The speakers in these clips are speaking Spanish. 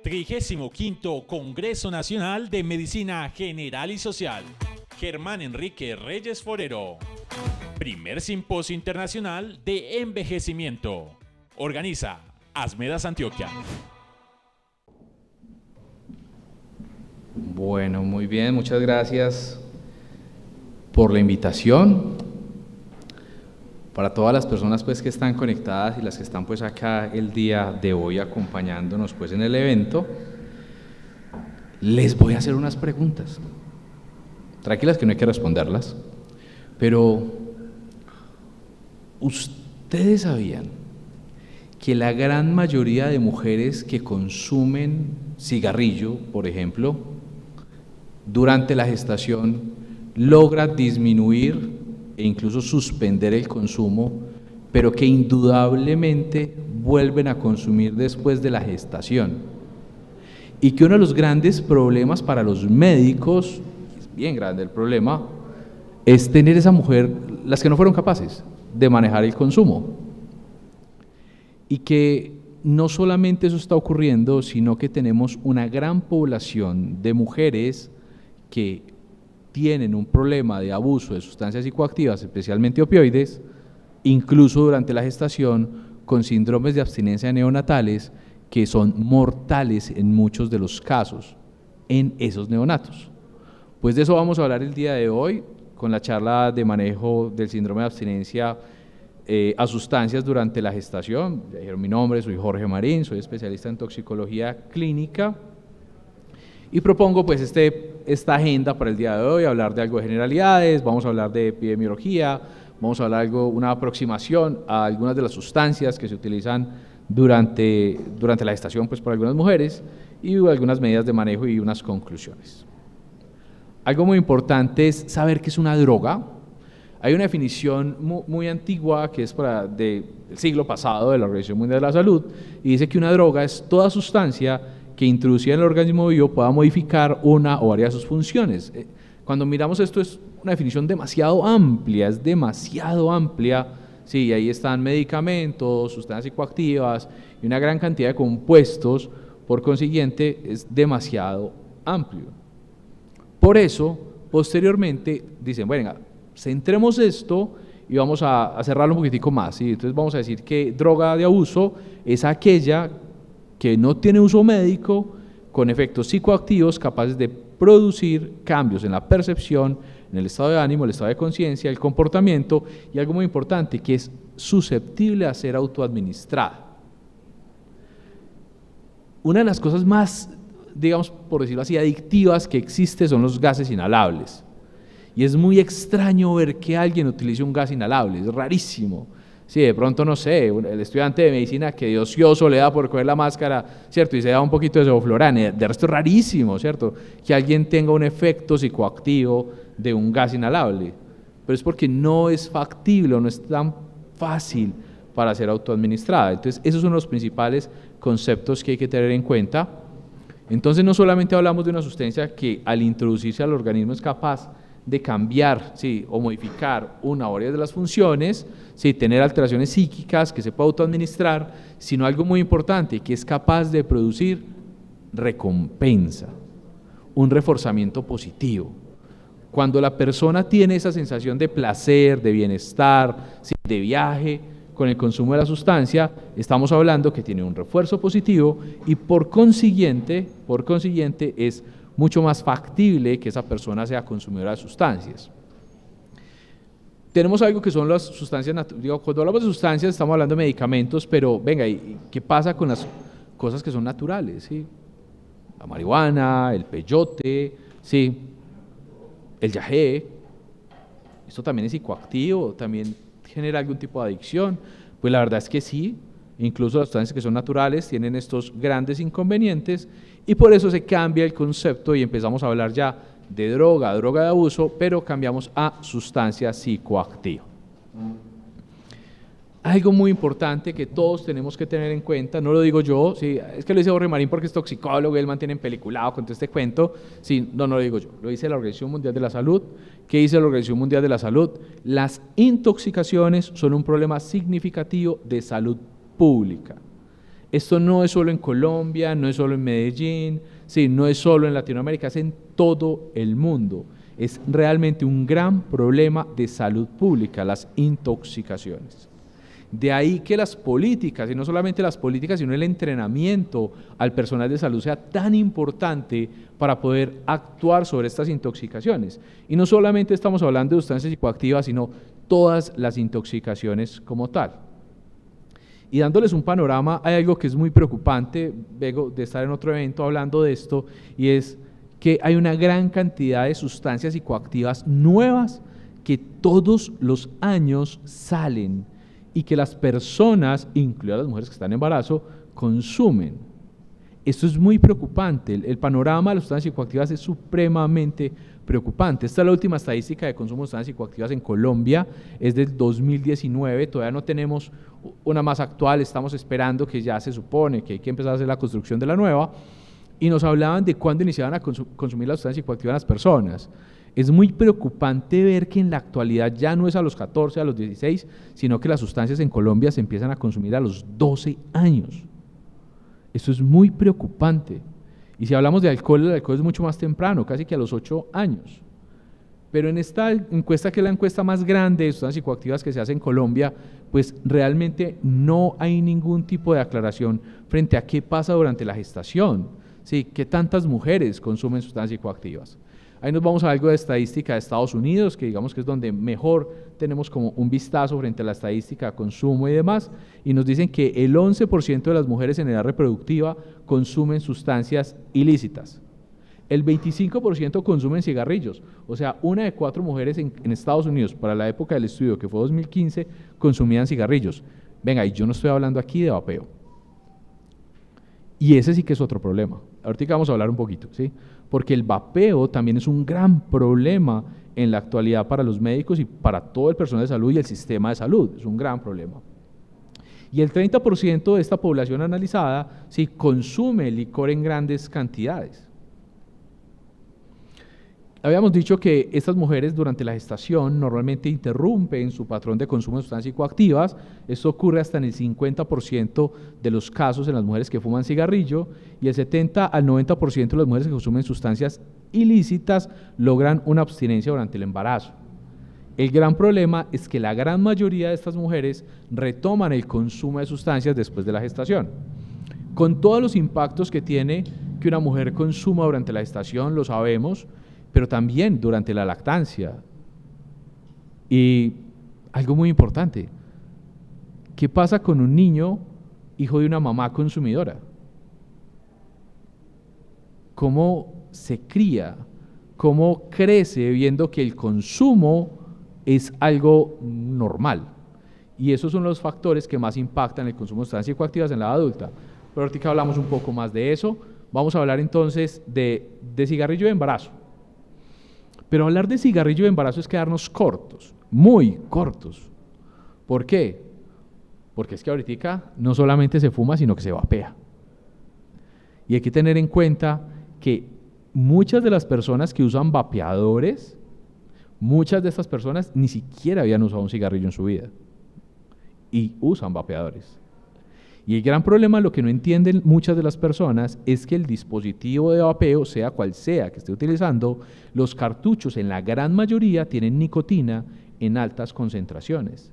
35º Congreso Nacional de Medicina General y Social. Germán Enrique Reyes Forero. Primer Simposio Internacional de Envejecimiento. Organiza Asmedas Antioquia. Bueno, muy bien, muchas gracias por la invitación. Para todas las personas pues que están conectadas y las que están pues acá el día de hoy acompañándonos pues en el evento, les voy a hacer unas preguntas. Tranquilas que no hay que responderlas, pero ¿ustedes sabían que la gran mayoría de mujeres que consumen cigarrillo, por ejemplo, durante la gestación logra disminuir e incluso suspender el consumo, pero que indudablemente vuelven a consumir después de la gestación? Y que uno de los grandes problemas para los médicos, es bien grande el problema, es tener esa mujer, las que no fueron capaces de manejar el consumo. Y que no solamente eso está ocurriendo, sino que tenemos una gran población de mujeres que tienen un problema de abuso de sustancias psicoactivas, especialmente opioides, incluso durante la gestación, con síndromes de abstinencia neonatales que son mortales en muchos de los casos en esos neonatos. Pues de eso vamos a hablar el día de hoy, con la charla de manejo del síndrome de abstinencia a sustancias durante la gestación. Ya dijeron mi nombre, soy Jorge Marín, soy especialista en toxicología clínica y propongo pues esta agenda para el día de hoy, hablar de algo de generalidades, vamos a hablar de epidemiología, vamos a hablar una aproximación a algunas de las sustancias que se utilizan durante la gestación pues por algunas mujeres y algunas medidas de manejo y unas conclusiones. Algo muy importante es saber qué es una droga. Hay una definición muy antigua que es del siglo pasado de la Organización Mundial de la Salud y dice que una droga es toda sustancia que introducida en el organismo vivo pueda modificar una o varias de sus funciones. Cuando miramos esto es una definición demasiado amplia, es demasiado amplia. Sí, ahí están medicamentos, sustancias psicoactivas y una gran cantidad de compuestos, por consiguiente es demasiado amplio. Por eso, posteriormente, dicen, bueno, centremos esto y vamos a cerrarlo un poquitico más, ¿sí? Entonces vamos a decir que droga de abuso es aquella que no tiene uso médico, con efectos psicoactivos capaces de producir cambios en la percepción, en el estado de ánimo, el estado de conciencia, el comportamiento y algo muy importante, que es susceptible a ser autoadministrada. Una de las cosas más, digamos, por decirlo así, adictivas que existe son los gases inhalables. Y es muy extraño ver que alguien utilice un gas inhalable, es rarísimo. Sí, de pronto, no sé, el estudiante de medicina que de ocioso le da por coger la máscara, ¿cierto? Y se da un poquito de sevoflurana, de resto es rarísimo, ¿cierto? Que alguien tenga un efecto psicoactivo de un gas inhalable, pero es porque no es factible o no es tan fácil para ser autoadministrada. Entonces, esos son los principales conceptos que hay que tener en cuenta. Entonces, no solamente hablamos de una sustancia que al introducirse al organismo es capaz de cambiar, ¿sí?, o modificar una o varias de las funciones, ¿sí?, tener alteraciones psíquicas que se puede autoadministrar, sino algo muy importante, que es capaz de producir recompensa, un reforzamiento positivo. Cuando la persona tiene esa sensación de placer, de bienestar, ¿sí?, de viaje con el consumo de la sustancia, estamos hablando que tiene un refuerzo positivo y por consiguiente es mucho más factible que esa persona sea consumidora de sustancias. Tenemos algo que son las sustancias, cuando hablamos de sustancias estamos hablando de medicamentos, pero venga, ¿qué pasa con las cosas que son naturales? ¿Sí? La marihuana, el peyote, ¿sí?, el yagé, esto también es psicoactivo, también genera algún tipo de adicción. Pues la verdad es que sí, incluso las sustancias que son naturales tienen estos grandes inconvenientes y por eso se cambia el concepto y empezamos a hablar ya de droga de abuso, pero cambiamos a sustancia psicoactiva. Algo muy importante que todos tenemos que tener en cuenta, no lo digo yo, sí, es que lo dice Jorge Marín porque es toxicólogo, él mantiene peliculado con todo este cuento, sí, no lo digo yo, lo dice la Organización Mundial de la Salud. ¿Qué dice la Organización Mundial de la Salud? Las intoxicaciones son un problema significativo de salud pública. Esto no es solo en Colombia, no es solo en Medellín, sí, no es solo en Latinoamérica, es en todo el mundo. Es realmente un gran problema de salud pública, las intoxicaciones. De ahí que las políticas, y no solamente las políticas, sino el entrenamiento al personal de salud sea tan importante para poder actuar sobre estas intoxicaciones. Y no solamente estamos hablando de sustancias psicoactivas, sino todas las intoxicaciones como tal. Y dándoles un panorama, hay algo que es muy preocupante, vengo de estar en otro evento hablando de esto, y es que hay una gran cantidad de sustancias psicoactivas nuevas que todos los años salen y que las personas, incluidas las mujeres que están en embarazo, consumen. Esto es muy preocupante, el panorama de las sustancias psicoactivas es supremamente preocupante. Esta es la última estadística de consumo de sustancias psicoactivas en Colombia, es del 2019, todavía no tenemos una más actual, estamos esperando que ya se supone que hay que empezar a hacer la construcción de la nueva, y nos hablaban de cuándo iniciaban a consumir las sustancias psicoactivas las personas. Es muy preocupante ver que en la actualidad ya no es a los 14, a los 16, sino que las sustancias en Colombia se empiezan a consumir a los 12 años. Esto es muy preocupante. Y si hablamos de alcohol, el alcohol es mucho más temprano, casi que a los 8 años. Pero en esta encuesta, que es la encuesta más grande de sustancias psicoactivas que se hace en Colombia, pues realmente no hay ningún tipo de aclaración frente a qué pasa durante la gestación, ¿sí? ¿Qué tantas mujeres consumen sustancias psicoactivas? Ahí nos vamos a algo de estadística de Estados Unidos, que digamos que es donde mejor tenemos como un vistazo frente a la estadística de consumo y demás, y nos dicen que el 11% de las mujeres en edad reproductiva consumen sustancias ilícitas. El 25% consumen cigarrillos, o sea, 1 de 4 mujeres en Estados Unidos, para la época del estudio, que fue 2015, consumían cigarrillos. Venga, y yo no estoy hablando aquí de vapeo. Y ese sí que es otro problema. Ahorita vamos a hablar un poquito, ¿sí? Porque el vapeo también es un gran problema en la actualidad para los médicos y para todo el personal de salud y el sistema de salud. Es un gran problema. Y el 30% de esta población analizada sí consume licor en grandes cantidades. Habíamos dicho que estas mujeres durante la gestación normalmente interrumpen su patrón de consumo de sustancias psicoactivas. Esto ocurre hasta en el 50% de los casos en las mujeres que fuman cigarrillo, y el 70 al 90% de las mujeres que consumen sustancias ilícitas logran una abstinencia durante el embarazo. El gran problema es que la gran mayoría de estas mujeres retoman el consumo de sustancias después de la gestación. Con todos los impactos que tiene que una mujer consuma durante la gestación, lo sabemos, pero también durante la lactancia. Y algo muy importante, ¿qué pasa con un niño hijo de una mamá consumidora? ¿Cómo se cría? ¿Cómo crece viendo que el consumo es algo normal? Y esos son los factores que más impactan el consumo de sustancias psicoactivas en la edad adulta. Pero ahorita hablamos un poco más de eso. Vamos a hablar entonces de cigarrillo de embarazo. Pero hablar de cigarrillo de embarazo es quedarnos cortos, muy cortos. ¿Por qué? Porque es que ahorita no solamente se fuma, sino que se vapea. Y hay que tener en cuenta que muchas de las personas que usan vapeadores, muchas de estas personas ni siquiera habían usado un cigarrillo en su vida y usan vapeadores. Y el gran problema, lo que no entienden muchas de las personas, es que el dispositivo de vapeo, sea cual sea que esté utilizando, los cartuchos en la gran mayoría tienen nicotina en altas concentraciones.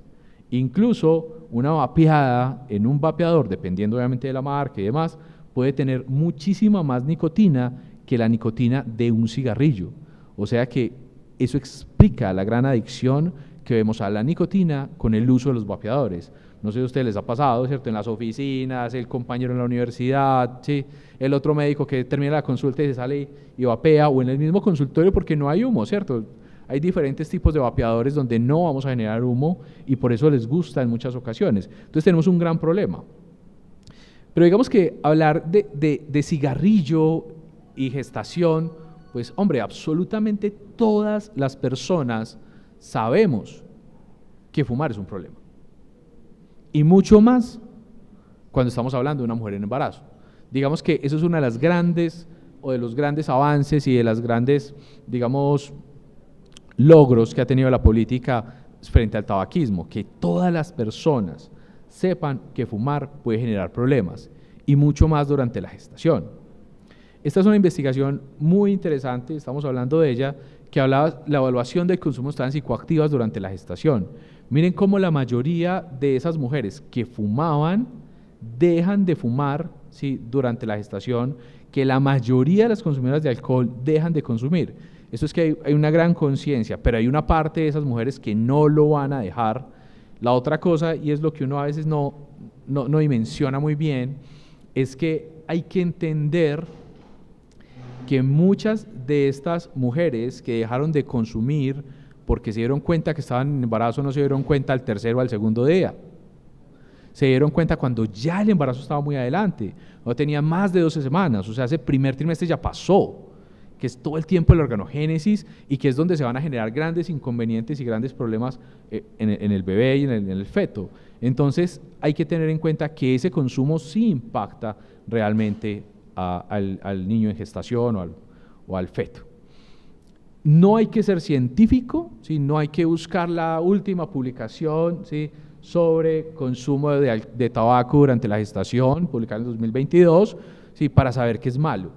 Incluso una vapeada en un vapeador, dependiendo obviamente de la marca y demás, puede tener muchísima más nicotina que la nicotina de un cigarrillo. O sea que eso explica la gran adicción que vemos a la nicotina con el uso de los vapeadores. No sé si a ustedes les ha pasado, ¿cierto? En las oficinas, el compañero en la universidad, ¿sí? El otro médico que termina la consulta y se sale y vapea, o en el mismo consultorio porque no hay humo, ¿cierto? Hay diferentes tipos de vapeadores donde no vamos a generar humo y por eso les gusta en muchas ocasiones. Entonces tenemos un gran problema. Pero digamos que hablar de cigarrillo y gestación, pues hombre, absolutamente todas las personas sabemos que fumar es un problema. Y mucho más cuando estamos hablando de una mujer en embarazo. Digamos que eso es una de las grandes, o de los grandes avances y de las grandes, digamos, logros que ha tenido la política frente al tabaquismo, que todas las personas sepan que fumar puede generar problemas. y mucho más durante la gestación. Esta es una investigación muy interesante, estamos hablando de ella, que hablaba de la evaluación del consumo de sustancias psicoactivas durante la gestación. Miren cómo la mayoría de esas mujeres que fumaban dejan de fumar, ¿sí?, durante la gestación, que la mayoría de las consumidoras de alcohol dejan de consumir. Eso es que hay una gran conciencia, pero hay una parte de esas mujeres que no lo van a dejar. La otra cosa, y es lo que uno a veces no dimensiona muy bien, es que hay que entender que muchas de estas mujeres que dejaron de consumir porque se dieron cuenta que estaban en embarazo, no se dieron cuenta al tercero o al segundo día. Se dieron cuenta cuando ya el embarazo estaba muy adelante, no tenía más de 12 semanas, o sea, ese primer trimestre ya pasó, que es todo el tiempo de la organogénesis y que es donde se van a generar grandes inconvenientes y grandes problemas en el bebé y en el feto. Entonces hay que tener en cuenta que ese consumo sí impacta realmente al niño en gestación o al feto. No hay que ser científico, ¿sí?, no hay que buscar la última publicación, ¿sí?, sobre consumo de tabaco durante la gestación, publicada en el 2022, ¿sí?, para saber que es malo.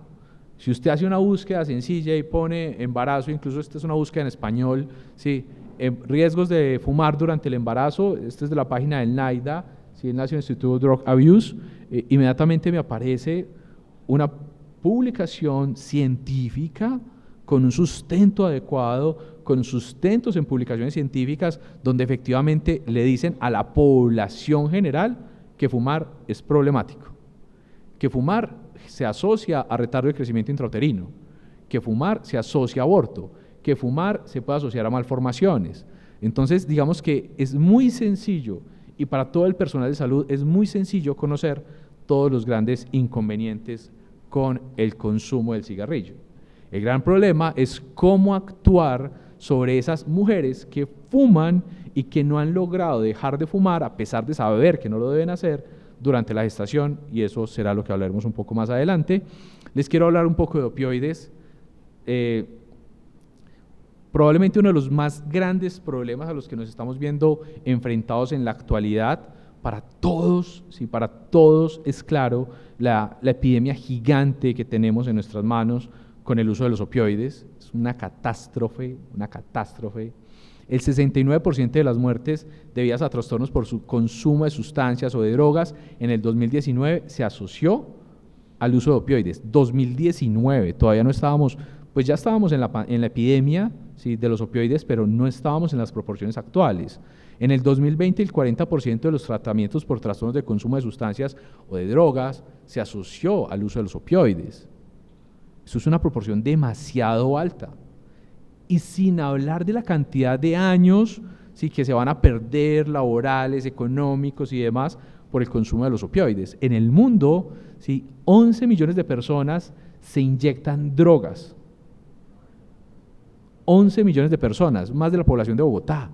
Si usted hace una búsqueda sencilla y pone embarazo, incluso esta es una búsqueda en español, ¿sí?, riesgos de fumar durante el embarazo, esta es de la página del NIDA, ¿sí?, el National Institute of Drug Abuse, inmediatamente me aparece una publicación científica con un sustento adecuado, con sustentos en publicaciones científicas, donde efectivamente le dicen a la población general que fumar es problemático, que fumar se asocia a retardo de crecimiento intrauterino, que fumar se asocia a aborto, que fumar se puede asociar a malformaciones. Entonces, digamos que es muy sencillo, y para todo el personal de salud es muy sencillo conocer todos los grandes inconvenientes con el consumo del cigarrillo. El gran problema es cómo actuar sobre esas mujeres que fuman y que no han logrado dejar de fumar a pesar de saber que no lo deben hacer durante la gestación, y eso será lo que hablaremos un poco más adelante. Les quiero hablar un poco de opioides. Probablemente uno de los más grandes problemas a los que nos estamos viendo enfrentados en la actualidad, para todos, sí, para todos es claro la epidemia gigante que tenemos en nuestras manos con el uso de los opioides. Es una catástrofe, una catástrofe. El 69% de las muertes debidas a trastornos por su consumo de sustancias o de drogas en el 2019 se asoció al uso de opioides. 2019, todavía no estábamos, pues ya estábamos en la epidemia, ¿sí?, de los opioides, pero no estábamos en las proporciones actuales. En el 2020, el 40% de los tratamientos por trastornos de consumo de sustancias o de drogas se asoció al uso de los opioides. Eso es una proporción demasiado alta. Y sin hablar de la cantidad de años, sí, que se van a perder laborales, económicos y demás por el consumo de los opioides. En el mundo, sí, 11 millones de personas se inyectan drogas. 11 millones de personas, más de la población de Bogotá.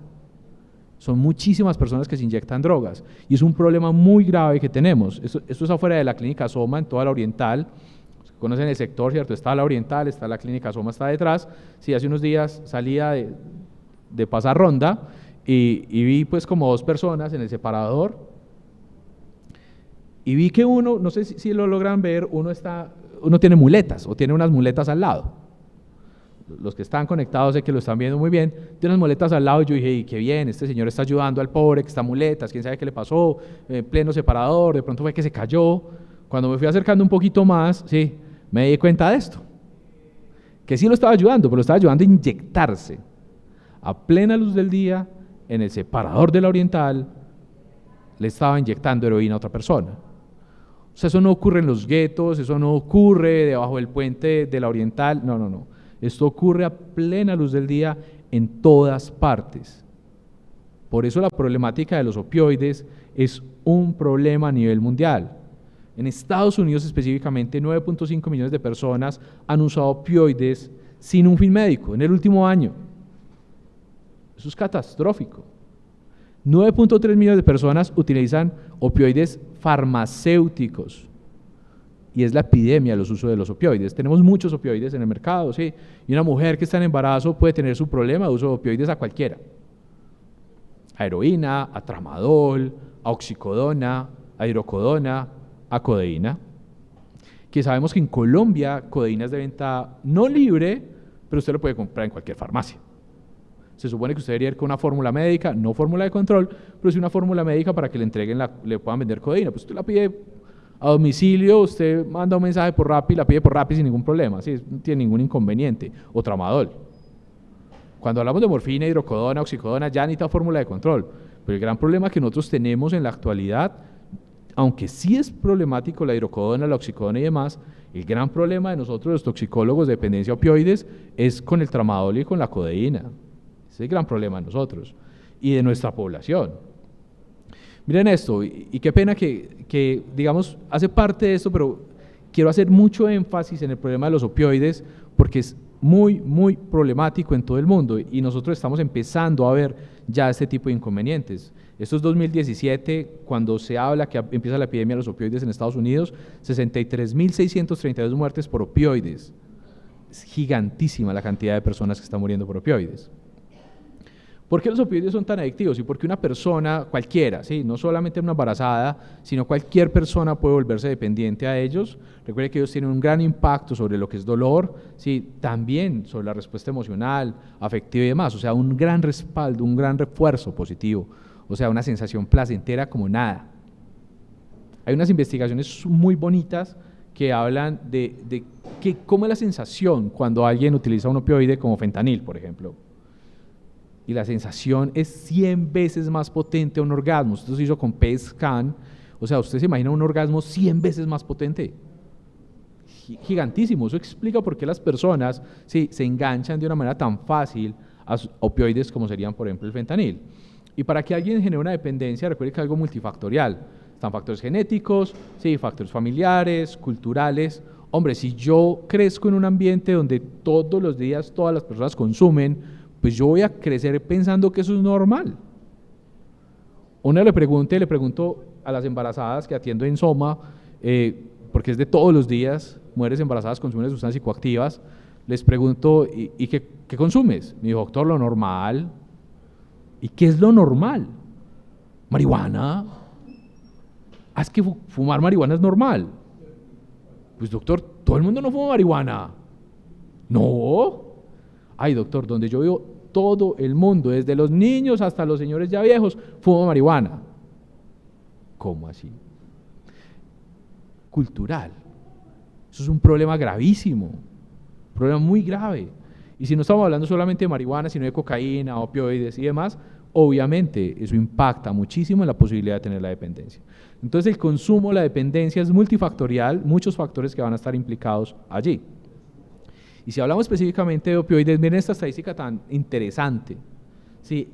Son muchísimas personas que se inyectan drogas y es un problema muy grave que tenemos. Esto es afuera de la clínica Soma, en toda la Oriental. Conocen el sector, ¿cierto? Está la Oriental, está la clínica Soma, está detrás. Sí, hace unos días salía de pasar ronda y vi pues como 2 personas en el separador y vi que uno, no sé si lo logran ver, uno tiene muletas o tiene unas muletas al lado. Los que están conectados sé que lo están viendo muy bien, tiene unas muletas al lado y yo dije, qué bien, este señor está ayudando al pobre que está muletas, quién sabe qué le pasó, pleno separador, de pronto fue que se cayó. Cuando me fui acercando un poquito más, sí, me di cuenta de esto, que sí lo estaba ayudando, pero lo estaba ayudando a inyectarse a plena luz del día en el separador de la Oriental, le estaba inyectando heroína a otra persona. O sea, eso no ocurre en los guetos, eso no ocurre debajo del puente de la Oriental, no. Esto ocurre a plena luz del día en todas partes. Por eso la problemática de los opioides es un problema a nivel mundial. En Estados Unidos específicamente, 9.5 millones de personas han usado opioides sin un fin médico en el último año. Eso es catastrófico. 9.3 millones de personas utilizan opioides farmacéuticos. Y es la epidemia los usos de los opioides. Tenemos muchos opioides en el mercado, ¿sí? Y una mujer que está en embarazo puede tener su problema de uso de opioides a cualquiera. A heroína, a tramadol, a oxicodona, a hidrocodona, a codeína, que sabemos que en Colombia codeína es de venta no libre, pero usted lo puede comprar en cualquier farmacia. Se supone que usted debería ir con una fórmula médica, no fórmula de control, pero sí una fórmula médica para que le entreguen, le puedan vender codeína. Pues usted la pide a domicilio, usted manda un mensaje por Rappi, la pide por Rappi sin ningún problema, ¿sí? No tiene ningún inconveniente. O tramadol. Cuando hablamos de morfina, hidrocodona, oxicodona, ya necesita fórmula de control. Pero el gran problema que nosotros tenemos en la actualidad, aunque sí es problemático la hidrocodona, la oxicodona y demás, el gran problema de nosotros, los toxicólogos de dependencia a opioides, es con el tramadol y con la codeína. Ese es el gran problema de nosotros y de nuestra población. Miren esto, y qué pena que, digamos, hace parte de esto, pero quiero hacer mucho énfasis en el problema de los opioides, porque es muy, muy problemático en todo el mundo, y nosotros estamos empezando a ver ya este tipo de inconvenientes. Esto es 2017, cuando se habla que empieza la epidemia de los opioides en Estados Unidos, 63.632 muertes por opioides. Es gigantísima la cantidad de personas que están muriendo por opioides. ¿Por qué los opioides son tan adictivos? Y porque una persona, cualquiera, ¿sí? No solamente una embarazada, sino cualquier persona puede volverse dependiente a ellos. Recuerde que ellos tienen un gran impacto sobre lo que es dolor, ¿sí? También sobre la respuesta emocional, afectiva y demás. O sea, un gran respaldo, un gran refuerzo positivo. O sea, una sensación placentera como nada. Hay unas investigaciones muy bonitas que hablan de cómo es la sensación cuando alguien utiliza un opioide como fentanil, por ejemplo. Y la sensación es 100 veces más potente a un orgasmo. Esto se hizo con PET scan. O sea, usted se imagina un orgasmo 100 veces más potente. Gigantísimo. Eso explica por qué las personas se enganchan de una manera tan fácil a opioides como serían, por ejemplo, el fentanil. Y para que alguien genere una dependencia, recuerde que es algo multifactorial. Están factores genéticos, factores familiares, culturales. Hombre, si yo crezco en un ambiente donde todos los días todas las personas consumen, pues yo voy a crecer pensando que eso es normal. Una le pregunto a las embarazadas que atiendo en Soma, porque es de todos los días, mujeres embarazadas consumen sustancias psicoactivas, les pregunto, ¿y qué consumes? Me dijo, doctor, lo normal. ¿Y qué es lo normal? ¿Marihuana? Es que fumar marihuana es normal. Pues doctor, todo el mundo no fuma marihuana. No. Ay, doctor, donde yo vivo, todo el mundo, desde los niños hasta los señores ya viejos, fuma marihuana. ¿Cómo así? Cultural. Eso es un problema gravísimo, un problema muy grave. Y si no estamos hablando solamente de marihuana, sino de cocaína, opioides y demás, obviamente eso impacta muchísimo en la posibilidad de tener la dependencia. Entonces el consumo, la dependencia es multifactorial, muchos factores que van a estar implicados allí. Y si hablamos específicamente de opioides, miren esta estadística tan interesante. ¿Sí?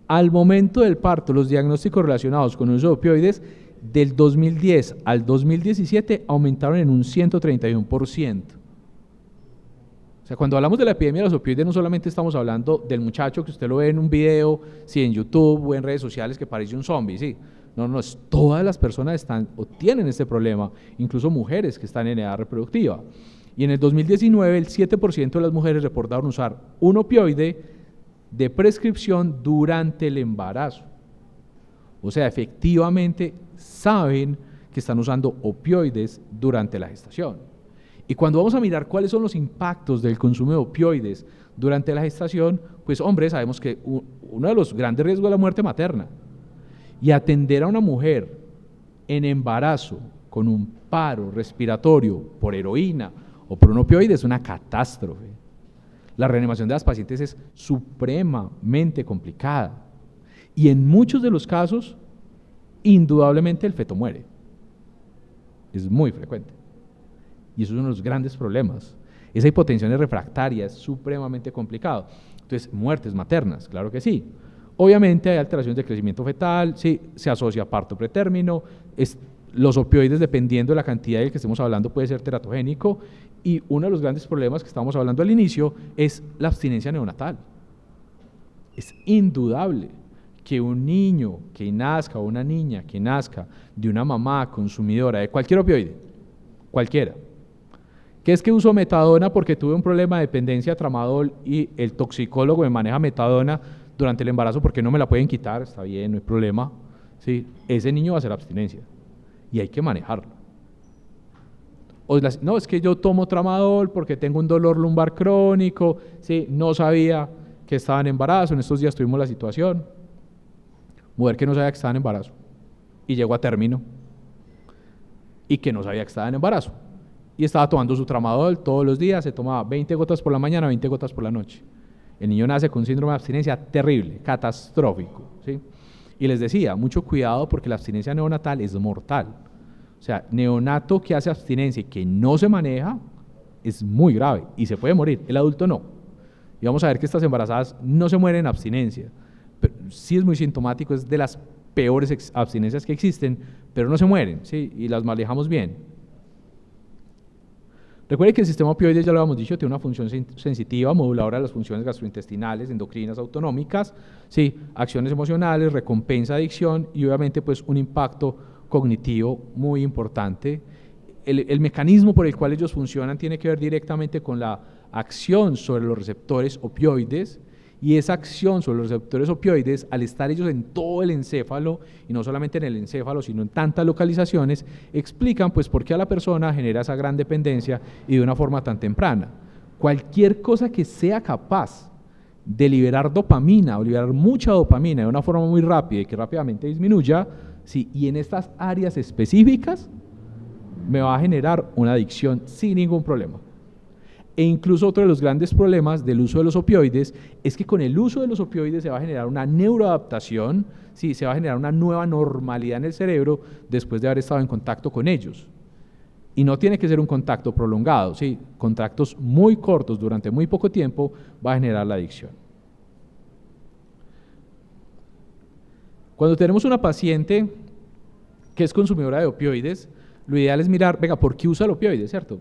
Al momento del parto, los diagnósticos relacionados con el uso de opioides del 2010 al 2017 aumentaron en un 131%. O sea, cuando hablamos de la epidemia de los opioides, no solamente estamos hablando del muchacho que usted lo ve en un video, en YouTube o en redes sociales que parece un zombie, ¿sí? No, todas las personas están o tienen este problema, incluso mujeres que están en edad reproductiva. Y en el 2019 el 7% de las mujeres reportaron usar un opioide de prescripción durante el embarazo. O sea, efectivamente saben que están usando opioides durante la gestación. Y cuando vamos a mirar cuáles son los impactos del consumo de opioides durante la gestación, pues hombre, sabemos que uno de los grandes riesgos es la muerte materna. Y atender a una mujer en embarazo con un paro respiratorio por heroína o por un opioide es una catástrofe. La reanimación de las pacientes es supremamente complicada y en muchos de los casos, indudablemente el feto muere. Es muy frecuente y eso es uno de los grandes problemas. Esa hipotensión refractaria es supremamente complicado. Entonces, muertes maternas, claro que sí. Obviamente hay alteraciones de crecimiento fetal, sí, se asocia a parto pretérmino, los opioides, dependiendo de la cantidad del que estemos hablando, puede ser teratogénico, y uno de los grandes problemas que estábamos hablando al inicio es la abstinencia neonatal. Es indudable que un niño que nazca o una niña que nazca de una mamá consumidora de cualquier opioide, cualquiera, que es que uso metadona porque tuve un problema de dependencia a tramadol y el toxicólogo me maneja metadona durante el embarazo porque no me la pueden quitar, está bien, no hay problema, ¿sí? Ese niño va a hacer abstinencia. y hay que manejarlo. No, es que yo tomo tramadol porque tengo un dolor lumbar crónico, ¿sí? No sabía que estaba en embarazo, en estos días tuvimos la situación, mujer que no sabía que estaba en embarazo y llegó a término y que no sabía que estaba en embarazo y estaba tomando su tramadol todos los días, se tomaba 20 gotas por la mañana, 20 gotas por la noche. El niño nace con síndrome de abstinencia terrible, catastrófico, ¿sí? Y les decía, mucho cuidado porque la abstinencia neonatal es mortal. O sea, neonato que hace abstinencia y que no se maneja es muy grave y se puede morir, el adulto no. Y vamos a ver que estas embarazadas no se mueren en abstinencia, pero sí es muy sintomático, es de las peores abstinencias que existen, pero no se mueren, ¿sí? Y las manejamos bien. Recuerde que el sistema opioides, ya lo habíamos dicho, tiene una función sensitiva, moduladora de las funciones gastrointestinales, endocrinas, autonómicas, ¿sí? Acciones emocionales, recompensa, adicción y obviamente pues un impacto cognitivo muy importante. El mecanismo por el cual ellos funcionan tiene que ver directamente con la acción sobre los receptores opioides, y esa acción sobre los receptores opioides, al estar ellos en todo el encéfalo, y no solamente en el encéfalo, sino en tantas localizaciones, explican pues por qué a la persona genera esa gran dependencia y de una forma tan temprana. Cualquier cosa que sea capaz de liberar dopamina o liberar mucha dopamina de una forma muy rápida y que rápidamente disminuya, sí, y en estas áreas específicas, me va a generar una adicción sin ningún problema. E incluso otro de los grandes problemas del uso de los opioides es que con el uso de los opioides se va a generar una neuroadaptación, ¿sí? Se va a generar una nueva normalidad en el cerebro después de haber estado en contacto con ellos. Y no tiene que ser un contacto prolongado, ¿sí? Contactos muy cortos durante muy poco tiempo va a generar la adicción. Cuando tenemos una paciente que es consumidora de opioides, lo ideal es mirar, venga, ¿por qué usa el opioide, cierto?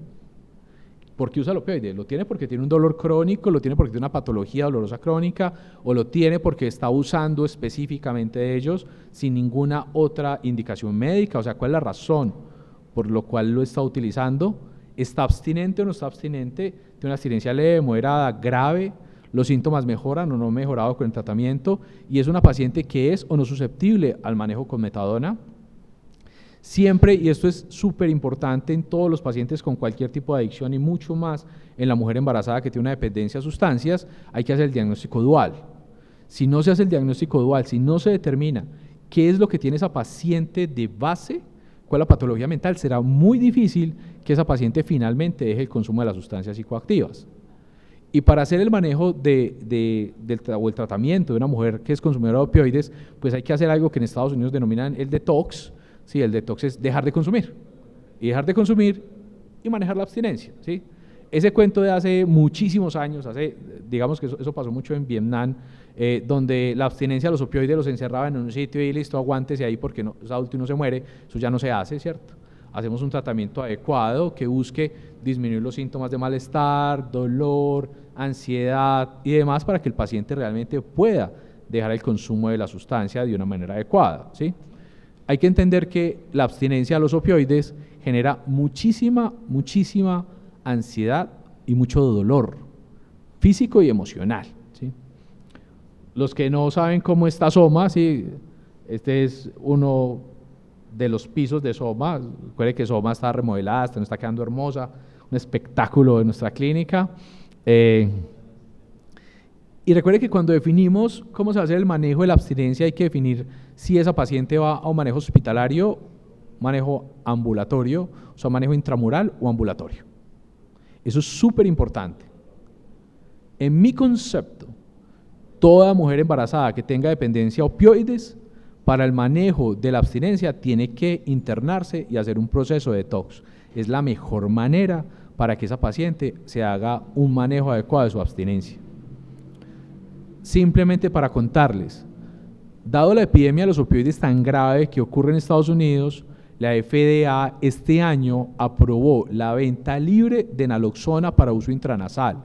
¿Por qué usa el opioide? ¿Lo tiene porque tiene un dolor crónico? ¿Lo tiene porque tiene una patología dolorosa crónica? ¿O lo tiene porque está usando específicamente de ellos sin ninguna otra indicación médica? O sea, ¿cuál es la razón por lo cual lo está utilizando? ¿Está abstinente o no está abstinente? ¿Tiene una abstinencia leve, moderada, grave? ¿Los síntomas mejoran o no han mejorado con el tratamiento? ¿Y es una paciente que es o no susceptible al manejo con metadona? Siempre, y esto es súper importante en todos los pacientes con cualquier tipo de adicción y mucho más en la mujer embarazada que tiene una dependencia a sustancias, hay que hacer el diagnóstico dual. Si no se hace el diagnóstico dual, si no se determina qué es lo que tiene esa paciente de base, cuál es la patología mental, será muy difícil que esa paciente finalmente deje el consumo de las sustancias psicoactivas. Y para hacer el manejo o el tratamiento de una mujer que es consumidora de opioides, pues hay que hacer algo que en Estados Unidos denominan el detox. Sí, el detox es dejar de consumir, y manejar la abstinencia, ¿sí? Ese cuento de hace muchísimos años, digamos que eso pasó mucho en Vietnam, donde la abstinencia de los opioides los encerraba en un sitio y listo, aguántese ahí porque no, es adulto y no se muere, eso ya no se hace, ¿cierto? Hacemos un tratamiento adecuado que busque disminuir los síntomas de malestar, dolor, ansiedad y demás para que el paciente realmente pueda dejar el consumo de la sustancia de una manera adecuada, ¿sí? Hay que entender que la abstinencia a los opioides genera muchísima ansiedad y mucho dolor físico y emocional, ¿sí? Los que no saben cómo está Soma, ¿sí? Este es uno de los pisos de Soma. Recuerde que Soma está remodelada, nos está quedando hermosa, un espectáculo de nuestra clínica. Y recuerde que cuando definimos cómo se va a hacer el manejo de la abstinencia, hay que definir si esa paciente va a un manejo hospitalario, manejo ambulatorio, o sea, manejo intramural o ambulatorio. Eso es súper importante. En mi concepto, toda mujer embarazada que tenga dependencia a opioides, para el manejo de la abstinencia tiene que internarse y hacer un proceso de detox. Es la mejor manera para que esa paciente se haga un manejo adecuado de su abstinencia. Simplemente para contarles, dado la epidemia de los opioides tan grave que ocurre en Estados Unidos, la FDA este año aprobó la venta libre de naloxona para uso intranasal.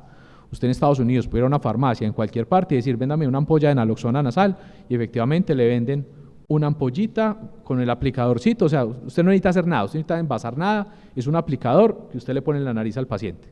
Usted en Estados Unidos puede ir a una farmacia en cualquier parte y decir, véndame una ampolla de naloxona nasal, y efectivamente le venden una ampollita con el aplicadorcito. O sea, usted no necesita hacer nada, usted no necesita envasar nada, es un aplicador que usted le pone en la nariz al paciente.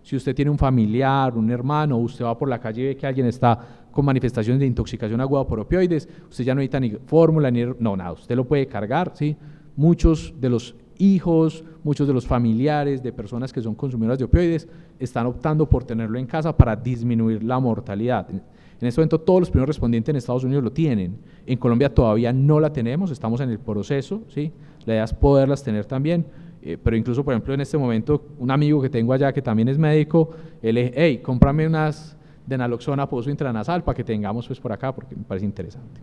Si usted tiene un familiar, un hermano, usted va por la calle y ve que alguien está con manifestaciones de intoxicación aguda por opioides, usted ya no necesita ni fórmula, ni nada, usted lo puede cargar, ¿sí? muchos de los hijos, muchos de los familiares de personas que son consumidoras de opioides están optando por tenerlo en casa para disminuir la mortalidad. En este momento todos los primeros respondientes en Estados Unidos lo tienen, en Colombia todavía no la tenemos, estamos en el proceso, ¿sí? La idea es poderlas tener también, pero incluso, por ejemplo, en este momento, un amigo que tengo allá que también es médico, él es, hey, cómprame unas de naloxona pozo intranasal para que tengamos pues por acá, porque me parece interesante.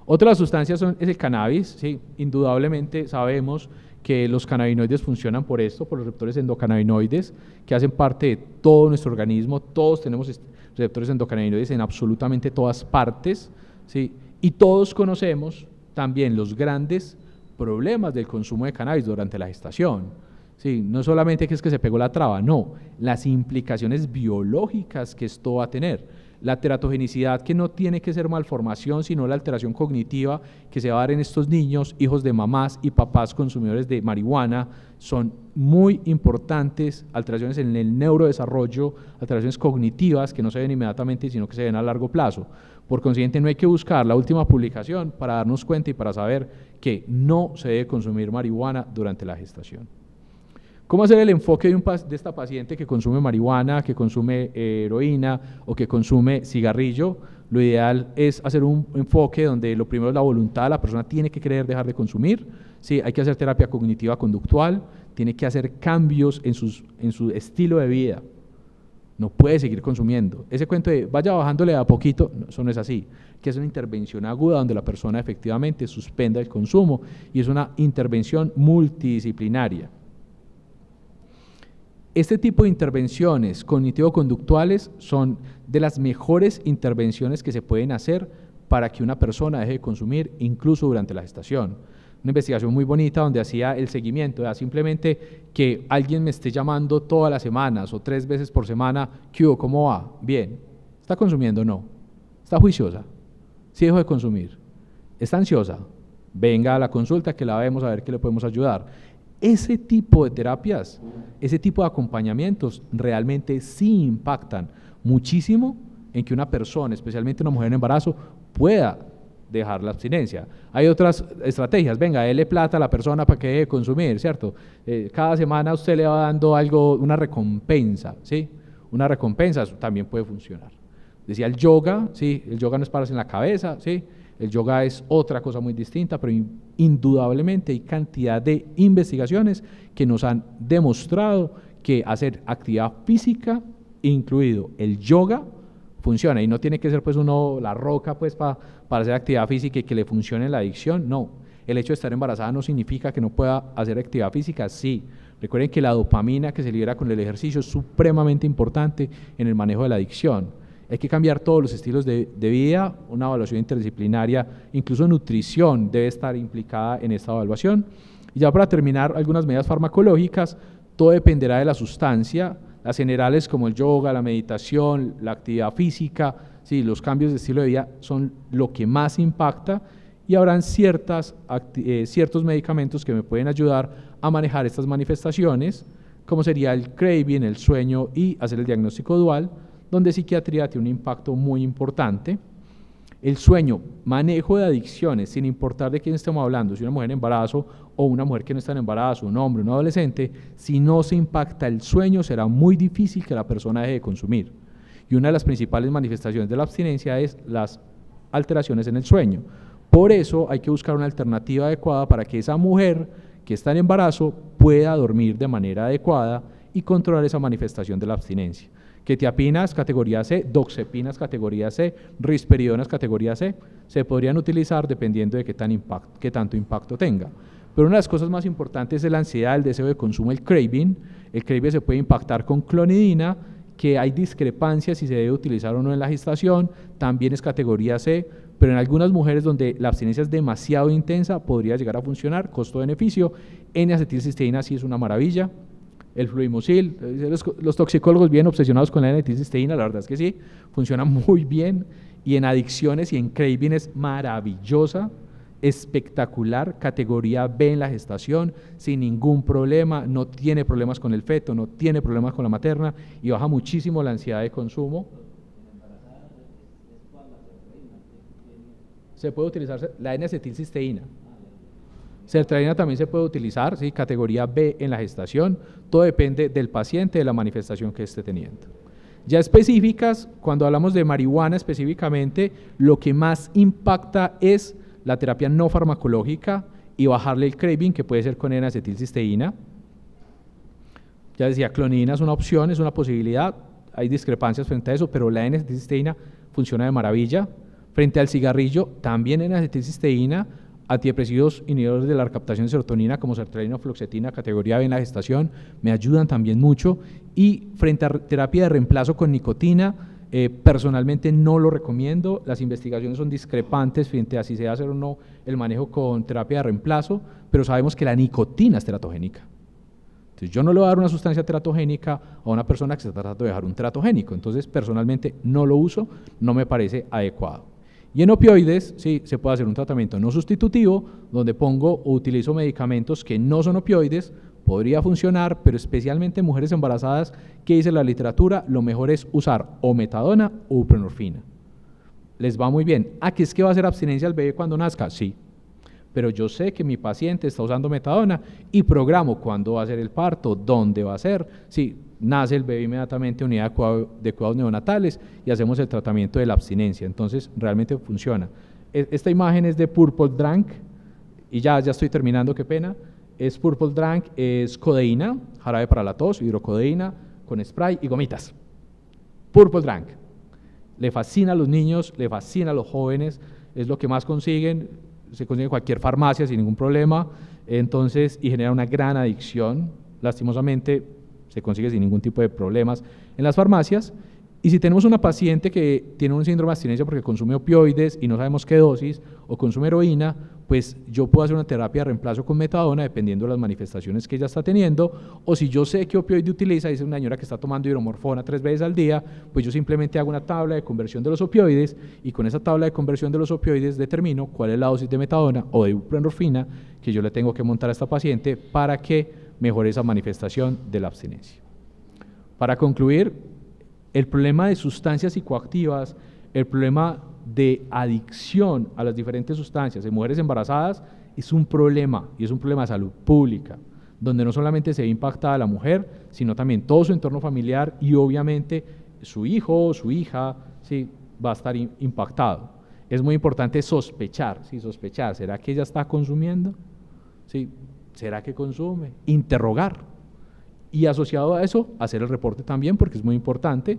Otras sustancias es el cannabis, ¿sí? Indudablemente sabemos que los cannabinoides funcionan por esto, por los receptores endocannabinoides, que hacen parte de todo nuestro organismo, todos tenemos receptores endocannabinoides en absolutamente todas partes, ¿sí? Y todos conocemos también los grandes problemas del consumo de cannabis durante la gestación, ¿sí? No solamente que es que se pegó la traba, no, las implicaciones biológicas que esto va a tener. La teratogenicidad, que no tiene que ser malformación, sino la alteración cognitiva que se va a dar en estos niños, hijos de mamás y papás consumidores de marihuana, son muy importantes, alteraciones en el neurodesarrollo, alteraciones cognitivas que no se ven inmediatamente, sino que se ven a largo plazo. Por consiguiente, no hay que buscar la última publicación para darnos cuenta y para saber que no se debe consumir marihuana durante la gestación. ¿Cómo hacer el enfoque de esta paciente que consume marihuana, que consume heroína o que consume cigarrillo? Lo ideal es hacer un enfoque donde lo primero es la voluntad, la persona tiene que querer dejar de consumir, sí, hay que hacer terapia cognitiva conductual, tiene que hacer cambios en su estilo de vida, no puede seguir consumiendo. Ese cuento de vaya bajándole a poquito, no, eso no es así, que es una intervención aguda donde la persona efectivamente suspenda el consumo y es una intervención multidisciplinaria. Este tipo de intervenciones cognitivo-conductuales son de las mejores intervenciones que se pueden hacer para que una persona deje de consumir incluso durante la gestación. Una investigación muy bonita donde hacía el seguimiento, simplemente que alguien me esté llamando todas las semanas o 3 veces por semana, ¿qué hubo? ¿Cómo va? Bien. ¿Está consumiendo? No. ¿Está juiciosa? ¿Sí dejó de consumir? ¿Está ansiosa? Venga a la consulta que la vemos a ver qué le podemos ayudar. Ese tipo de terapias, ese tipo de acompañamientos realmente sí impactan muchísimo en que una persona, especialmente una mujer en embarazo, pueda dejar la abstinencia. Hay otras estrategias, venga, dele plata a la persona para que deje de consumir, ¿cierto? Cada semana usted le va dando algo, una recompensa, ¿sí? Una recompensa, eso también puede funcionar. Decía el yoga, ¿sí? El yoga no es pararse en la cabeza, ¿sí? El yoga es otra cosa muy distinta, pero indudablemente hay cantidad de investigaciones que nos han demostrado que hacer actividad física, incluido el yoga, funciona. Y no tiene que ser pues uno la roca pues para hacer actividad física y que le funcione la adicción, no. El hecho de estar embarazada no significa que no pueda hacer actividad física, sí. Recuerden que la dopamina que se libera con el ejercicio es supremamente importante en el manejo de la adicción. Hay que cambiar todos los estilos de vida, una evaluación interdisciplinaria, incluso nutrición debe estar implicada en esta evaluación. Y ya para terminar, algunas medidas farmacológicas, todo dependerá de la sustancia, las generales como el yoga, la meditación, la actividad física, sí, los cambios de estilo de vida son lo que más impacta y habrán ciertos medicamentos que me pueden ayudar a manejar estas manifestaciones, como sería el craving, el sueño y hacer el diagnóstico dual, donde psiquiatría tiene un impacto muy importante. El sueño, manejo de adicciones, sin importar de quién estemos hablando, si una mujer en embarazo o una mujer que no está en embarazo, un hombre, un adolescente, si no se impacta el sueño, será muy difícil que la persona deje de consumir. Y una de las principales manifestaciones de la abstinencia es las alteraciones en el sueño. Por eso hay que buscar una alternativa adecuada para que esa mujer que está en embarazo pueda dormir de manera adecuada y controlar esa manifestación de la abstinencia. Quetiapinas categoría C, doxepinas categoría C, risperidonas categoría C, se podrían utilizar dependiendo de qué tanto impacto tenga. Pero una de las cosas más importantes es la ansiedad, el deseo de consumo, el craving. El craving se puede impactar con clonidina, que hay discrepancias si se debe utilizar o no en la gestación, también es categoría C, pero en algunas mujeres donde la abstinencia es demasiado intensa podría llegar a funcionar, costo-beneficio. N-acetilcisteína sí es una maravilla. El fluimosil, los toxicólogos bien obsesionados con la N-acetilcisteína, la verdad es que sí, funciona muy bien y en adicciones y en craving es maravillosa, espectacular, categoría B en la gestación, sin ningún problema, no tiene problemas con el feto, no tiene problemas con la materna y baja muchísimo la ansiedad de consumo. Se puede utilizar la N-acetilcisteína. Sertralina también se puede utilizar, ¿sí? Categoría B en la gestación, todo depende del paciente, de la manifestación que esté teniendo. Ya específicas, cuando hablamos de marihuana específicamente, lo que más impacta es la terapia no farmacológica y bajarle el craving, que puede ser con N-acetilcisteína. Ya decía, clonidina es una opción, es una posibilidad, hay discrepancias frente a eso, pero la N-acetilcisteína funciona de maravilla. Frente al cigarrillo, también N-acetilcisteína, antidepresivos inhibidores de la recaptación de serotonina como sertralina o fluoxetina, categoría B en la gestación, me ayudan también mucho. Y frente a terapia de reemplazo con nicotina, personalmente no lo recomiendo, las investigaciones son discrepantes frente a si se debe hacer o no el manejo con terapia de reemplazo, pero sabemos que la nicotina es teratogénica. Entonces yo no le voy a dar una sustancia teratogénica a una persona que se está tratando de dejar un teratogénico, entonces personalmente no lo uso, no me parece adecuado. Y en opioides, sí, se puede hacer un tratamiento no sustitutivo, donde pongo o utilizo medicamentos que no son opioides, podría funcionar, pero especialmente en mujeres embarazadas, ¿qué dice la literatura? Lo mejor es usar o metadona o buprenorfina. Les va muy bien. ¿Ah, que es que va a hacer abstinencia al bebé cuando nazca? Sí. Pero yo sé que mi paciente está usando metadona y programo cuándo va a ser el parto, dónde va a ser. Sí, nace el bebé inmediatamente en unidad de cuidados neonatales y hacemos el tratamiento de la abstinencia. Entonces, realmente funciona. Esta imagen es de Purple Drank y ya estoy terminando, qué pena. Es Purple Drank, es codeína, jarabe para la tos, hidrocodeína con spray y gomitas. Purple Drank. Le fascina a los niños, le fascina a los jóvenes, es lo que más consiguen, se consigue en cualquier farmacia sin ningún problema, entonces, y genera una gran adicción, lastimosamente se consigue sin ningún tipo de problemas en las farmacias. Y si tenemos una paciente que tiene un síndrome de abstinencia porque consume opioides y no sabemos qué dosis, o consume heroína, pues yo puedo hacer una terapia de reemplazo con metadona dependiendo de las manifestaciones que ella está teniendo, o si yo sé qué opioide utiliza, dice una señora que está tomando hidromorfona 3 veces al día, pues yo simplemente hago una tabla de conversión de los opioides y con esa tabla de conversión de los opioides determino cuál es la dosis de metadona o de buprenorfina que yo le tengo que montar a esta paciente para que mejore esa manifestación de la abstinencia. Para concluir, el problema de sustancias psicoactivas, el problema de adicción a las diferentes sustancias en mujeres embarazadas es un problema, y es un problema de salud pública, donde no solamente se ve impactada la mujer, sino también todo su entorno familiar y obviamente su hijo o su hija, sí, va a estar impactado. Es muy importante sospechar, ¿sí? Sospechar, ¿será que ella está consumiendo? ¿Sí? ¿Será que consume? Interrogar. Y asociado a eso, hacer el reporte también, porque es muy importante.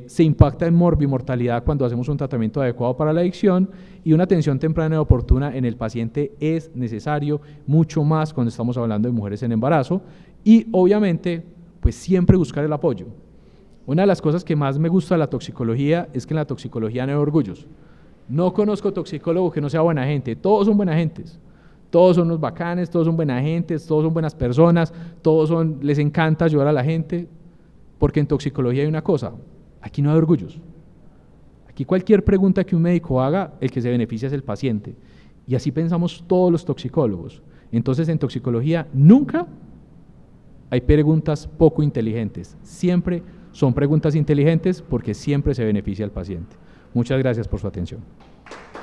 Se impacta en morbimortalidad cuando hacemos un tratamiento adecuado para la adicción, y una atención temprana y oportuna en el paciente es necesario, mucho más cuando estamos hablando de mujeres en embarazo, y obviamente, pues siempre buscar el apoyo. Una de las cosas que más me gusta de la toxicología es que en la toxicología no hay orgullos. No conozco toxicólogo que no sea buena gente, todos son buenas gentes. Todos son unos bacanes, todos son buenas gentes, todos son buenas personas, les encanta ayudar a la gente, porque en toxicología hay una cosa, aquí no hay orgullos. Aquí cualquier pregunta que un médico haga, el que se beneficia es el paciente. Y así pensamos todos los toxicólogos. Entonces en toxicología nunca hay preguntas poco inteligentes, siempre son preguntas inteligentes porque siempre se beneficia al paciente. Muchas gracias por su atención.